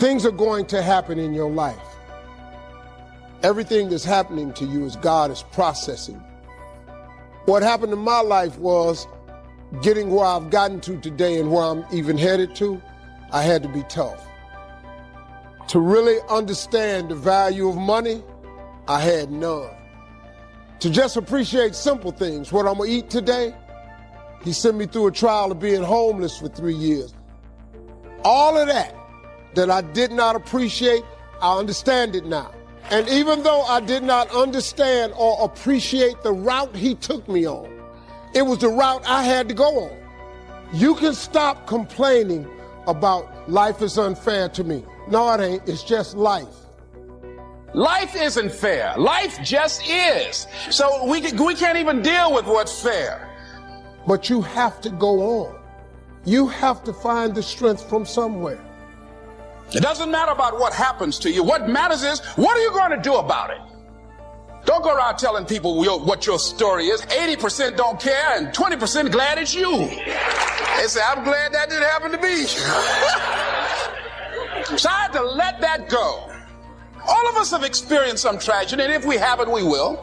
Things are going to happen in your life. Everything that's happening to you is God is processing. What happened in my life was getting where I've gotten to today and where I'm even headed to, I had to be tough. To really understand the value of money, I had none. To just appreciate simple things, what I'm gonna eat today, he sent me through a trial of being homeless for 3 years. All of that I did not appreciate, I understand it now. And even though I did not understand or appreciate the route he took me on, it was the route I had to go on. You can stop complaining about life is unfair to me. No, it ain't. It's just life. Life isn't fair. Life just is. So we can't even deal with what's fair. But you have to go on. You have to find the strength from somewhere. It doesn't matter about what happens to you. What matters is, what are you going to do about it? Don't go around telling people what your story is. 80% don't care and 20% glad it's you. They say, I'm glad that didn't happen to me. So I had to let that go. All of us have experienced some tragedy, and if we haven't, we will.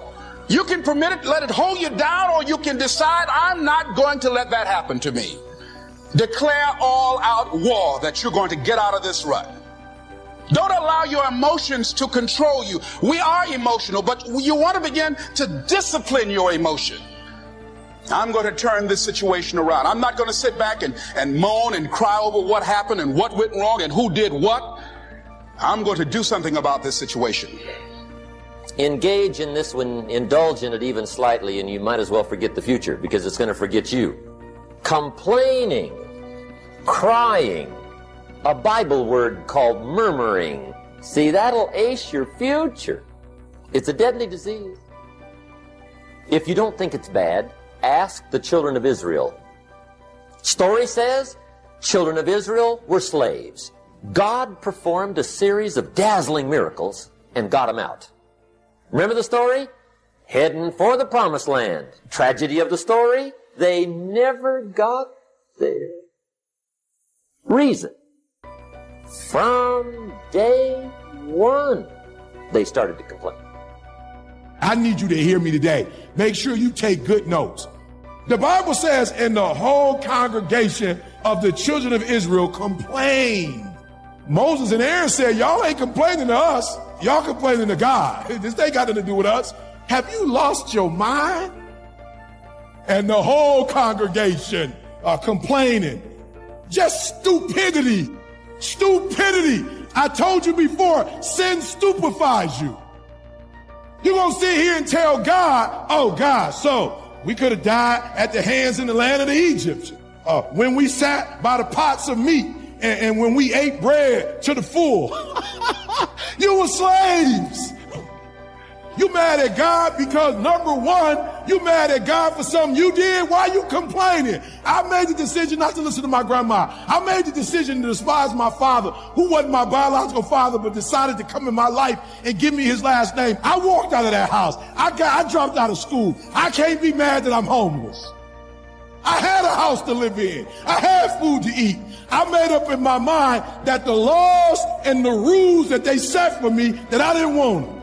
You can permit it, let it hold you down, or you can decide, I'm not going to let that happen to me. Declare all-out war that you're going to get out of this rut. Don't allow your emotions to control you. We are emotional, but you want to begin to discipline your emotion. I'm going to turn this situation around. I'm not going to sit back and moan and cry over what happened and what went wrong and who did what. I'm going to do something about this situation. Engage in this one, indulge in it even slightly, and you might as well forget the future because it's going to forget you. Complaining, crying, a Bible word called murmuring. See, that'll ace your future. It's a deadly disease. If you don't think it's bad, ask the children of Israel. Story says, children of Israel were slaves. God performed a series of dazzling miracles and got them out. Remember the story? Heading for the promised land. Tragedy of the story, they never got there. Reason. From day one, they started to complain. I need you to hear me today. Make sure you take good notes. The Bible says, and the whole congregation of the children of Israel complained. Moses and Aaron said, y'all ain't complaining to us. Y'all complaining to God. This ain't got nothing to do with us. Have you lost your mind? And the whole congregation are complaining. Just stupidity. Stupidity. I told you before, sin stupefies you. You're going to sit here and tell God, oh God, so we could have died at the hands in the land of the Egyptians. When we sat by the pots of meat and when we ate bread to the full. You were slaves. You mad at God because, number one, you mad at God for something you did. Why you complaining? I made the decision not to listen to my grandma. I made the decision to despise my father, who wasn't my biological father, but decided to come in my life and give me his last name. I walked out of that house. I dropped out of school. I can't be mad that I'm homeless. I had a house to live in. I had food to eat. I made up in my mind that the laws and the rules that they set for me, that I didn't want them.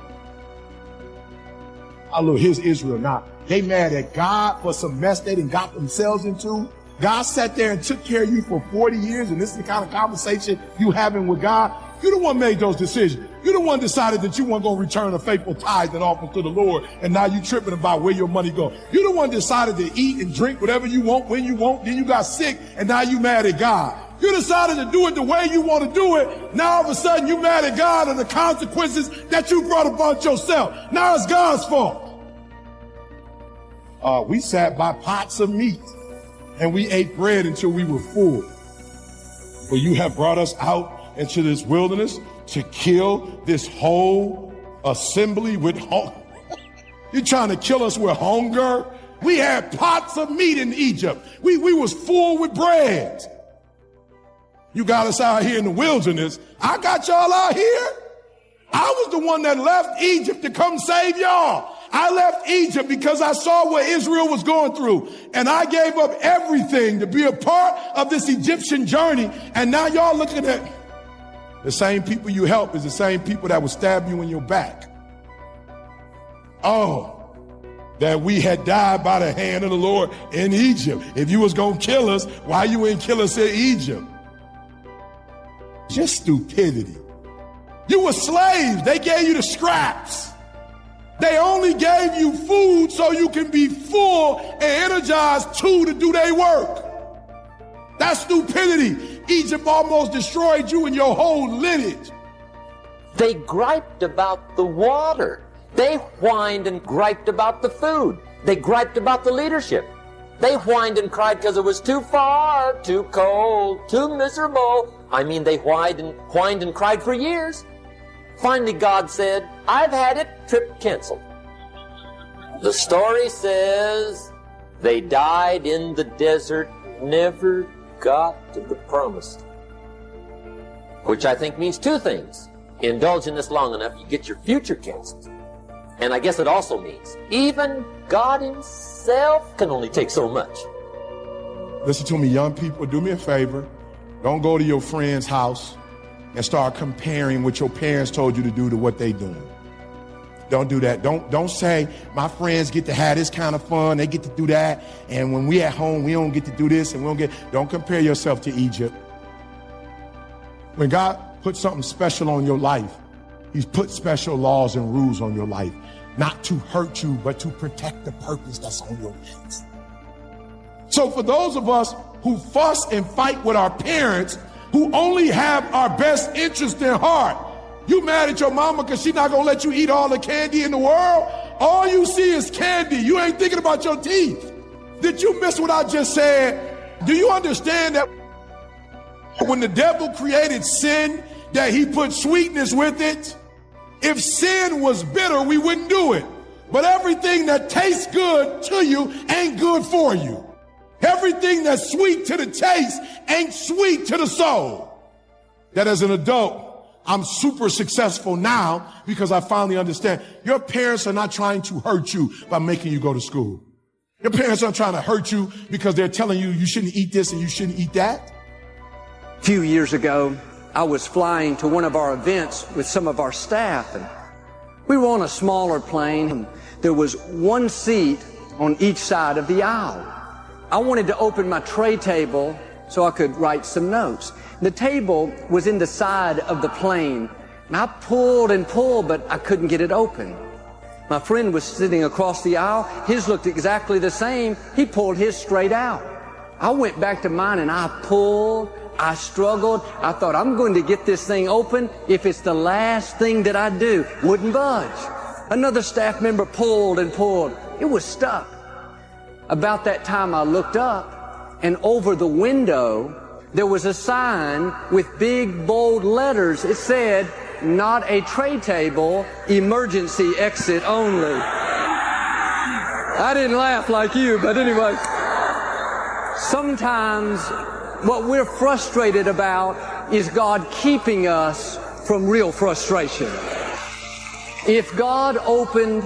Oh, look, here's Israel now. They mad at God for some mess they done got themselves into. God sat there and took care of you for 40 years, and this is the kind of conversation you having with God. You the one made those decisions. You the one decided that you weren't going to return a faithful tithe and offering to the Lord, and now you tripping about where your money go. You the one decided to eat and drink whatever you want, when you want, then you got sick, and now you mad at God. You decided to do it the way you want to do it. Now all of a sudden you mad at God and the consequences that you brought upon yourself. Now it's God's fault. We sat by pots of meat and we ate bread until we were full. For you have brought us out into this wilderness to kill this whole assembly with hunger. You're trying to kill us with hunger? We had pots of meat in Egypt. We was full with bread. You got us out here in the wilderness. I got y'all out here. I was the one that left Egypt to come save y'all. I left Egypt because I saw what Israel was going through, and I gave up everything to be a part of this Egyptian journey. And now y'all looking at, The same people you help is the same people that will stab you in your back. Oh, that we had died by the hand of the Lord in Egypt. If you was going to kill us, why you ain't kill us in Egypt? Just stupidity. You were slaves. They gave you the scraps. They only gave you food so you can be full and energized too to do their work. That's stupidity. Egypt almost destroyed you and your whole lineage. They griped about the water. They whined and griped about the food. They griped about the leadership. They whined and cried because it was too far, too cold, too miserable. I mean, they whined and cried for years. Finally, God said, I've had it, trip canceled. The story says they died in the desert, never got to the promised. Which I think means two things. Indulge in this long enough, you get your future canceled. And I guess it also means even God himself can only take so much. Listen to me, young people, do me a favor. Don't go to your friend's house and start comparing what your parents told you to do to what they doing. Don't do that. Don't say, my friends get to have this kind of fun, they get to do that, and when we at home, we don't get to do this, and don't compare yourself to Egypt. When God puts something special on your life, he's put special laws and rules on your life, not to hurt you, but to protect the purpose that's on your life. So for those of us who fuss and fight with our parents, who only have our best interest in heart, you mad at your mama because she's not going to let you eat all the candy in the world? All you see is candy. You ain't thinking about your teeth. Did you miss what I just said? Do you understand that when the devil created sin, that he put sweetness with it? If sin was bitter, we wouldn't do it. But everything that tastes good to you ain't good for you. Everything that's sweet to the taste ain't sweet to the soul. That as an adult, I'm super successful now because I finally understand your parents are not trying to hurt you by making you go to school. Your parents aren't trying to hurt you because they're telling you you shouldn't eat this and you shouldn't eat that. A few years ago, I was flying to one of our events with some of our staff, and we were on a smaller plane, and there was one seat on each side of the aisle. I wanted to open my tray table so I could write some notes. The table was in the side of the plane, and I pulled and pulled, but I couldn't get it open. My friend was sitting across the aisle. His looked exactly the same. He pulled his straight out. I went back to mine, and I pulled. I struggled. I thought, I'm going to get this thing open if it's the last thing that I do. Wouldn't budge. Another staff member pulled and pulled. It was stuck. About that time, I looked up, and over the window, there was a sign with big, bold letters. It said, not a tray table, emergency exit only. I didn't laugh like you, but anyway. Sometimes what we're frustrated about is God keeping us from real frustration. If God opened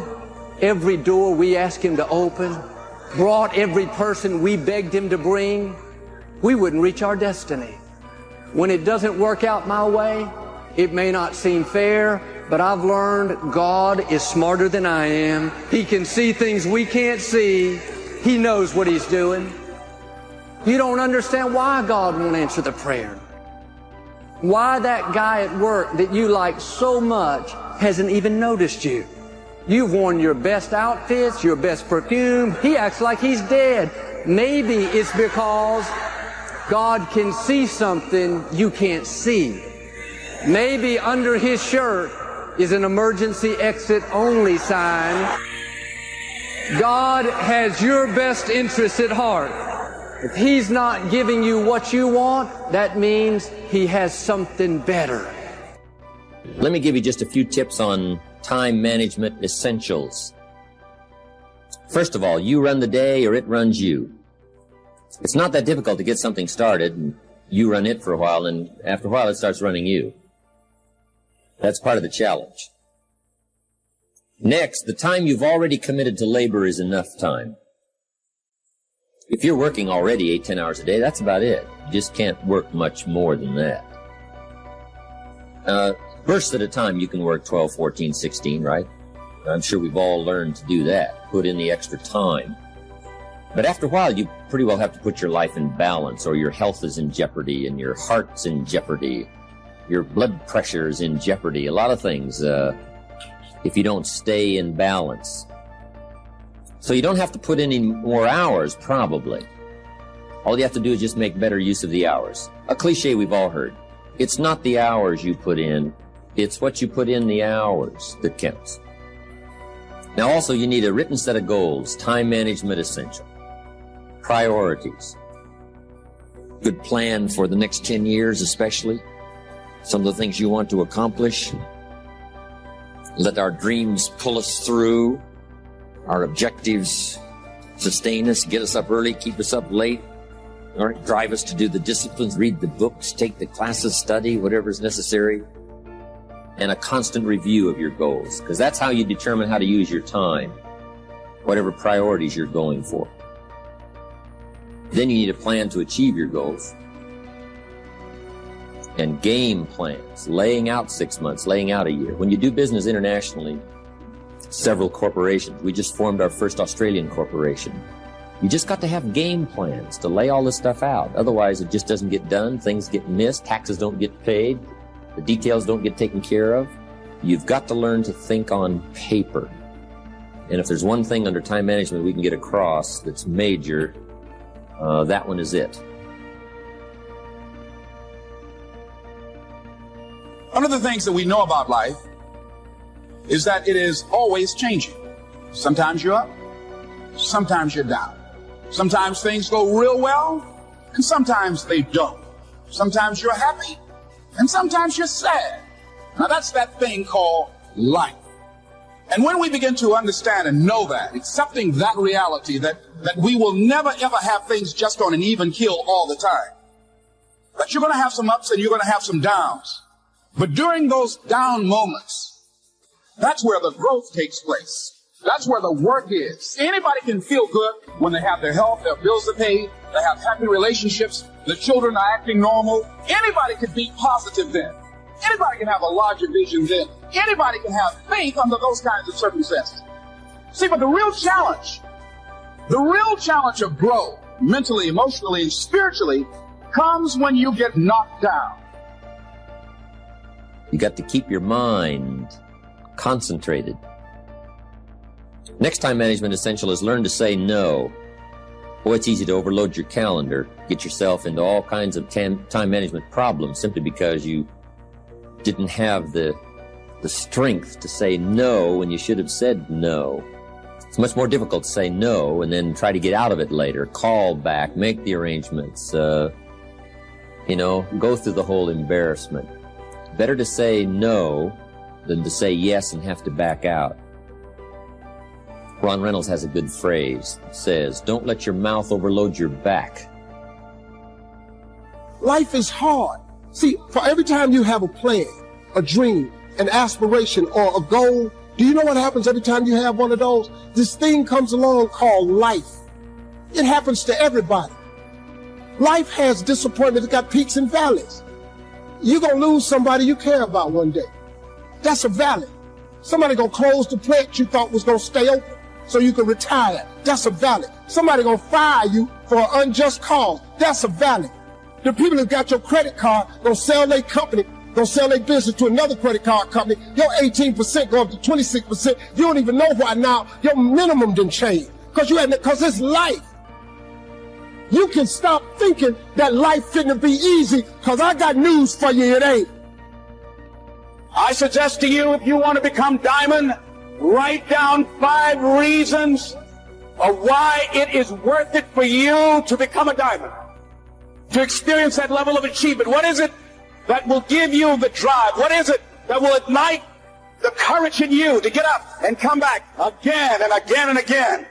every door we asked him to open, brought every person we begged him to bring, we wouldn't reach our destiny. When it doesn't work out my way, it may not seem fair, but I've learned God is smarter than I am. He can see things we can't see. He knows what he's doing. You don't understand why God won't answer the prayer. Why that guy at work that you like so much hasn't even noticed you. You've worn your best outfits, your best perfume. He acts like he's dead. Maybe it's because God can see something you can't see. Maybe under his shirt is an emergency exit only sign. God has your best interests at heart. If he's not giving you what you want, that means he has something better. Let me give you just a few tips on time management essentials. First of all, you run the day or it runs you. It's not that difficult to get something started, and you run it for a while, and after a while it starts running you. That's part of the challenge. Next, the time you've already committed to labor is enough time. If you're working already 8-10 hours a day, that's about it. You just can't work much more than that. Bursts at a time, you can work 12, 14, 16, right? I'm sure we've all learned to do that, put in the extra time. But after a while, you pretty well have to put your life in balance, or your health is in jeopardy, and your heart's in jeopardy, your blood pressure is in jeopardy, a lot of things, if you don't stay in balance. So you don't have to put in any more hours, probably. All you have to do is just make better use of the hours. A cliche we've all heard. It's not the hours you put in, it's what you put in the hours that counts. Now also you need a written set of goals, time management essential, priorities, good plan for the next 10 years especially, some of the things you want to accomplish. Let our dreams pull us through, our objectives sustain us, get us up early, keep us up late, or drive us to do the disciplines, read the books, take the classes, study, whatever is necessary, and a constant review of your goals, because that's how you determine how to use your time, whatever priorities you're going for. Then you need a plan to achieve your goals, and game plans, laying out 6 months, laying out a year. When you do business internationally, several corporations, we just formed our first Australian corporation. You just got to have game plans to lay all this stuff out. Otherwise, it just doesn't get done. Things get missed. Taxes don't get paid. The details don't get taken care of. You've got to learn to think on paper. And if there's one thing under time management we can get across that's major, that one is it. One of the things that we know about life is that it is always changing. Sometimes you're up, sometimes you're down. Sometimes things go real well, and sometimes they don't. Sometimes you're happy, and sometimes you're sad. Now that's that thing called life. And when we begin to understand and know that, accepting that reality that we will never ever have things just on an even keel all the time, that you're going to have some ups and you're going to have some downs. But during those down moments, that's where the growth takes place. That's where the work is. Anybody can feel good when they have their health, their bills are paid, they have happy relationships, the children are acting normal. Anybody can be positive then. Anybody can have a larger vision then. Anybody can have faith under those kinds of circumstances. See, but the real challenge of growth, mentally, emotionally, and spiritually, comes when you get knocked down. You got to keep your mind concentrated. Next time management essential is learn to say no. Boy, it's easy to overload your calendar, get yourself into all kinds of time management problems simply because you didn't have the strength to say no when you should have said no. It's much more difficult to say no and then try to get out of it later, call back, make the arrangements, go through the whole embarrassment. Better to say no than to say yes and have to back out. Ron Reynolds has a good phrase that says, don't let your mouth overload your back. Life is hard. See, for every time you have a plan, a dream, an aspiration, or a goal, do you know what happens every time you have one of those? This thing comes along called life. It happens to everybody. Life has disappointment. It's got peaks and valleys. You're going to lose somebody you care about one day. That's a valley. Somebody going to close the plant you thought was going to stay open so you can retire. That's a valley. Somebody going to fire you for an unjust cause. That's a valley. The people that got your credit card going to sell their company, going to sell their business to another credit card company. Your 18% go up to 26%. You don't even know why now. Your minimum didn't change because it's life. You can stop thinking that life finna be easy, because I got news for you, it ain't. I suggest to you, if you want to become diamond, write down 5 reasons of why it is worth it for you to become a diamond, to experience that level of achievement. What is it that will give you the drive? What is it that will ignite the courage in you to get up and come back again and again and again?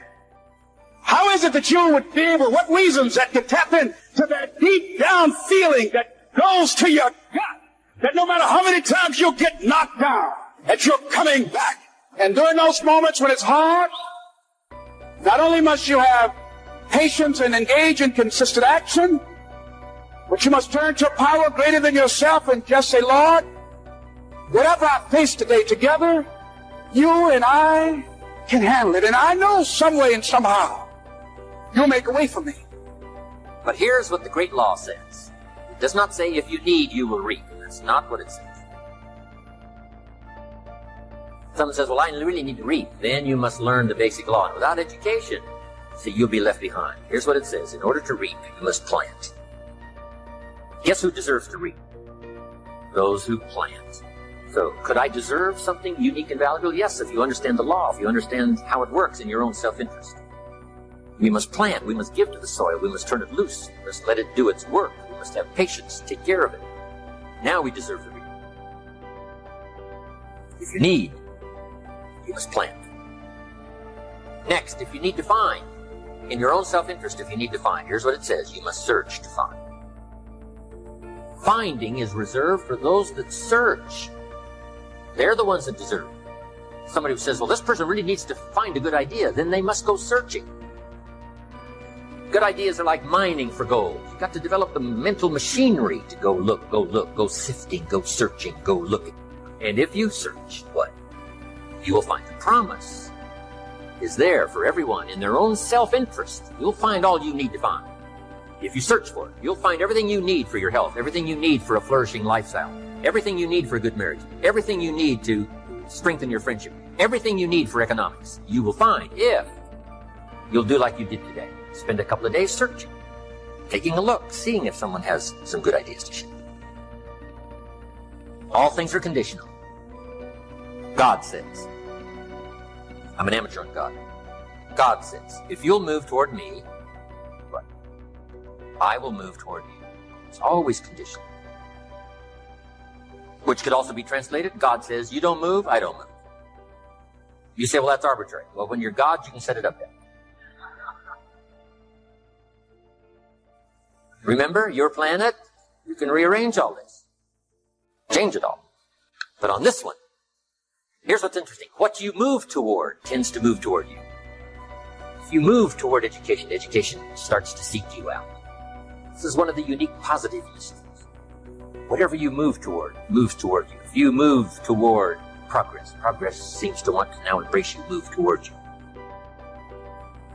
How is it that you would be able, what reasons that can tap in to that deep down feeling that goes to your gut, that no matter how many times you get knocked down, that you're coming back? And during those moments when it's hard, not only must you have patience and engage in consistent action, but you must turn to a power greater than yourself and just say, Lord, Whatever I face today together, you and I can handle it. And I know some way and somehow you'll make a way for me. But here's what the great law says. It does not say if you need, you will reap. That's not what it says. Someone says, well, I really need to reap. Then you must learn the basic law. And without education, see, you'll be left behind. Here's what it says. In order to reap, you must plant. Guess who deserves to reap? Those who plant. So, could I deserve something unique and valuable? Yes, if you understand the law, if you understand how it works in your own self-interest. We must plant. We must give to the soil. We must turn it loose. We must let it do its work. We must have patience, take care of it. Now we deserve to reap. If you need, you must plant. Next, if you need to find, in your own self-interest, if you need to find, here's what it says. You must search to find. Finding is reserved for those that search. They're the ones that deserve it. Somebody who says, well, this person really needs to find a good idea, then they must go searching. Good ideas are like mining for gold. You've got to develop the mental machinery to go look, go sifting, go searching, go looking. And if you search, what? You will find the promise is there for everyone in their own self-interest. You'll find all you need to find. If you search for it, you'll find everything you need for your health, everything you need for a flourishing lifestyle, everything you need for a good marriage, everything you need to strengthen your friendship, everything you need for economics. You will find if you'll do like you did today. Spend a couple of days searching, taking a look, seeing if someone has some good ideas to share. All things are conditional. God says, I'm an amateur on God. God says, if you'll move toward me, what? I will move toward you. It's always conditional. Which could also be translated, God says, you don't move, I don't move. You say, well, that's arbitrary. Well, when you're God, you can set it up there. Remember, your planet, you can rearrange all this. Change it all. But on this one, here's what's interesting. What you move toward tends to move toward you. If you move toward education, education starts to seek you out. This is one of the unique positive uses. Whatever you move toward, moves toward you. If you move toward progress, progress seems to want to now embrace you, move toward you.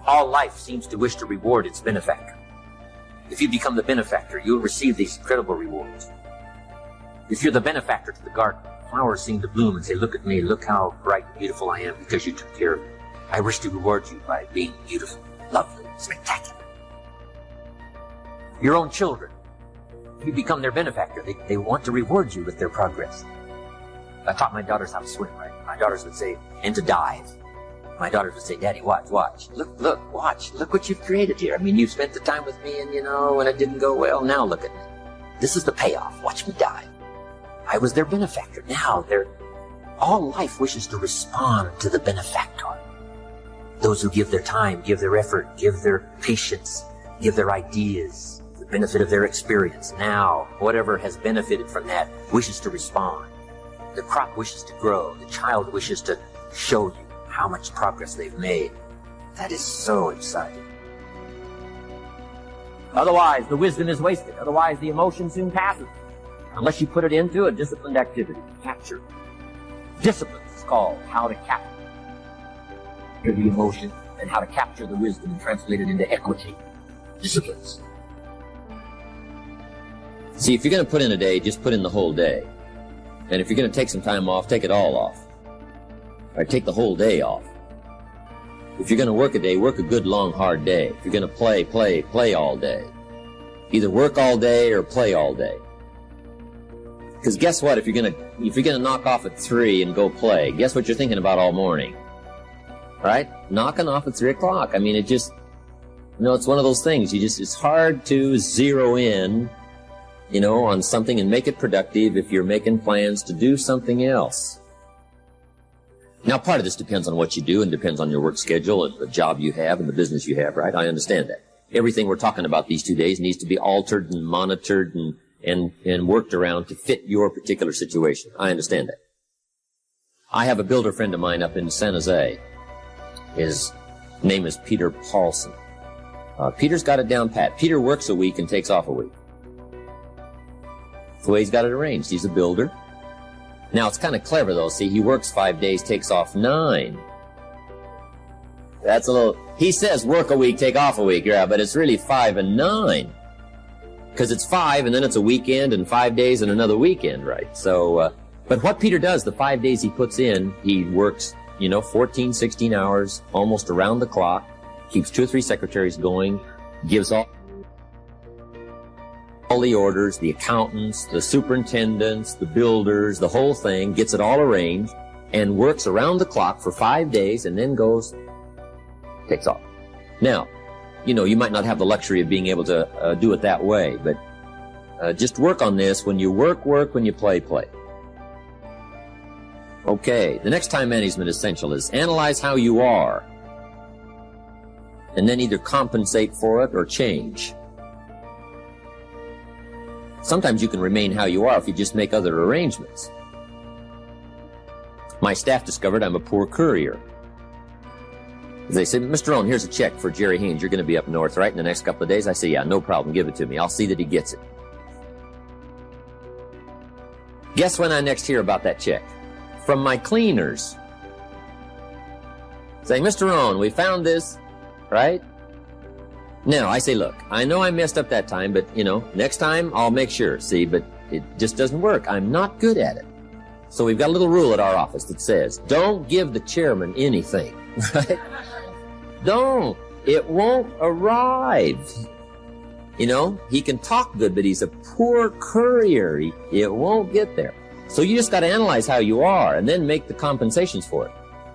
All life seems to wish to reward its benefactor. If you become the benefactor, you'll receive these incredible rewards. If you're the benefactor to the garden, flowers seem to bloom and say, look at me, look how bright and beautiful I am because you took care of me. I wish to reward you by being beautiful, lovely, spectacular. Your own children, if you become their benefactor, they want to reward you with their progress. I taught my daughters how to swim, right? My daughters would say, and to dive. My daughters would say, Daddy, watch. Look, watch. Look what you've created here. I mean, you've spent the time with me and, when it didn't go well, now look at me. This is the payoff. Watch me dive. I was their benefactor. Now all life wishes to respond to the benefactor. Those who give their time, give their effort, give their patience, give their ideas, the benefit of their experience. Now, whatever has benefited from that wishes to respond. The crop wishes to grow. The child wishes to show you how much progress they've made. That is so exciting. Otherwise, the wisdom is wasted. Otherwise, the emotion soon passes. Unless you put it into a disciplined activity. Capture. Discipline is called how to capture the emotion and how to capture the wisdom and translate it into equity. Disciplines. See, if you're going to put in a day, just put in the whole day. And if you're going to take some time off, take it all off. Or take the whole day off. If you're going to work a day, work a good, long, hard day. If you're going to play all day. Either work all day or play all day. Because guess what? If you're going to knock off at 3 and go play, guess what you're thinking about all morning? Right? Knocking off at 3 o'clock. I mean, it just, it's one of those things. It's hard to zero in, on something and make it productive if you're making plans to do something else. Now, part of this depends on what you do and depends on your work schedule and the job you have and the business you have, right? I understand that. Everything we're talking about these 2 days needs to be altered and monitored and worked around to fit your particular situation. I understand that. I have a builder friend of mine up in San Jose. His name is Peter Paulson. Peter's got it down pat. Peter works a week and takes off a week. That's the way he's got it arranged. He's a builder. Now, it's kind of clever, though. See, he works 5 days, takes off 9. That's a little... He says work a week, take off a week, yeah, but it's really 5 and 9. Because it's 5, and then it's a weekend, and 5 days, and another weekend, right? So, but what Peter does, the 5 days he puts in, he works, 14, 16 hours, almost around the clock, keeps 2 or 3 secretaries going, gives all the orders, the accountants, the superintendents, the builders, the whole thing, gets it all arranged, and works around the clock for 5 days, and then takes off. Now, you might not have the luxury of being able to do it that way, but just work on this. When you work, when you play. Okay, the next time management essential is analyze how you are, and then either compensate for it or change. Sometimes you can remain how you are if you just make other arrangements. My staff discovered I'm a poor courier. They said, Mr. Rohn, here's a check for Jerry Haynes. You're going to be up north, right, in the next couple of days? I say, yeah, no problem. Give it to me. I'll see that he gets it. Guess when I next hear about that check? From my cleaners. Saying, Mr. Rohn, we found this, right? Now, I say, look, I know I messed up that time, but, next time I'll make sure. See, but it just doesn't work. I'm not good at it. So we've got a little rule at our office that says, don't give the chairman anything, right? Don't. It won't arrive. He can talk good, but he's a poor courier. It won't get there. So you just got to analyze how you are and then make the compensations for it.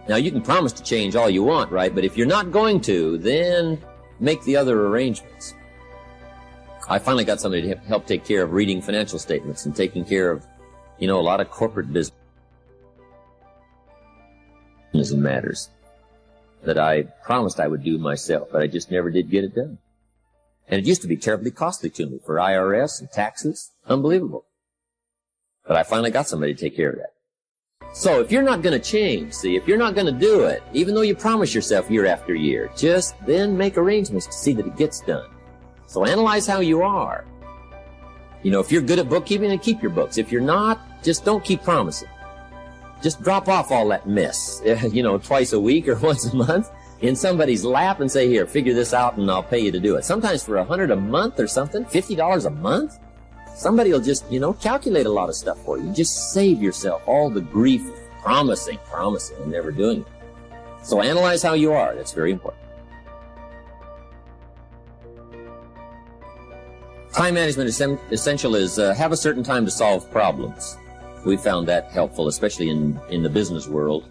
Now, you can promise to change all you want, right? But if you're not going to, then make the other arrangements. I finally got somebody to help take care of reading financial statements and taking care of, a lot of corporate business matters that I promised I would do myself, but I just never did get it done. And it used to be terribly costly to me for IRS and taxes. Unbelievable. But I finally got somebody to take care of that. So if you're not going to change, if you're not going to do it, even though you promise yourself year after year, just then make arrangements to see that it gets done. So analyze how you are. If you're good at bookkeeping, then keep your books. If you're not, just don't keep promising. Just drop off all that mess, twice a week or once a month in somebody's lap and say, here, figure this out and I'll pay you to do it. Sometimes for $100 a month or something, $50 a month, somebody will just, calculate a lot of stuff for you. Just save yourself all the grief of promising and never doing it. So analyze how you are. That's very important. Time management essential is have a certain time to solve problems. We found that helpful, especially in the business world.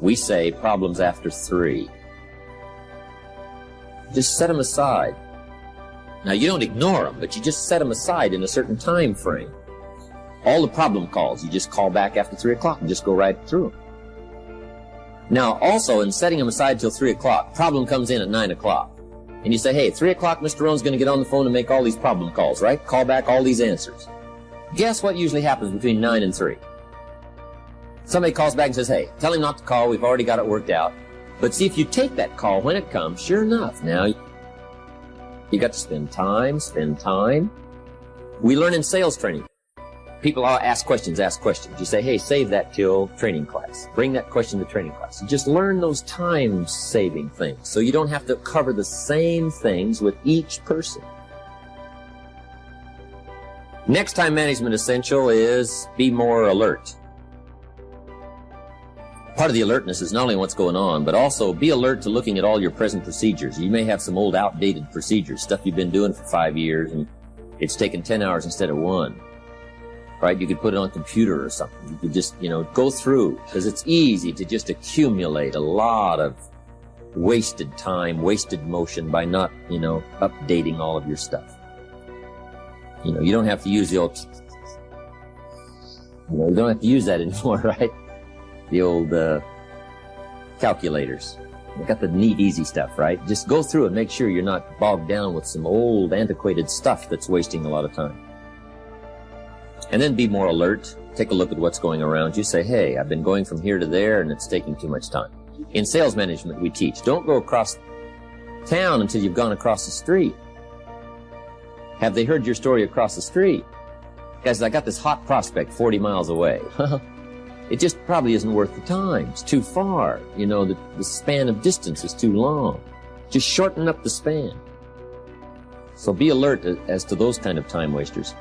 We say problems after 3. Just set them aside. Now, you don't ignore them, but you just set them aside in a certain time frame. All the problem calls, you just call back after 3 o'clock and just go right through them. Now, also, in setting them aside till 3 o'clock, problem comes in at 9 o'clock. And you say, hey, 3 o'clock, Mr. Rohn's going to get on the phone and make all these problem calls, right? Call back all these answers. Guess what usually happens between 9 and 3? Somebody calls back and says, hey, tell him not to call. We've already got it worked out. But see, if you take that call when it comes, sure enough, now you got to spend time. We learn in sales training. People ask questions. You say, hey, save that till training class. Bring that question to training class. You just learn those time-saving things so you don't have to cover the same things with each person. Next time management essential is be more alert. Part of the alertness is not only what's going on, but also be alert to looking at all your present procedures. You may have some old outdated procedures, stuff you've been doing for 5 years, and it's taken 10 hours instead of 1. Right? You could put it on a computer or something. You could just, go through, because it's easy to just accumulate a lot of wasted time, wasted motion by not, updating all of your stuff. You don't have to use the old, you don't have to use that anymore, right? The old calculators. They got the neat, easy stuff, right? Just go through and make sure you're not bogged down with some old, antiquated stuff that's wasting a lot of time. And then be more alert. Take a look at what's going around you. Say, hey, I've been going from here to there and it's taking too much time. In sales management, we teach, don't go across town until you've gone across the street. Have they heard your story across the street? Guys, I got this hot prospect 40 miles away. It just probably isn't worth the time. It's too far. You know, the span of distance is too long. Just shorten up the span. So be alert as to those kind of time wasters.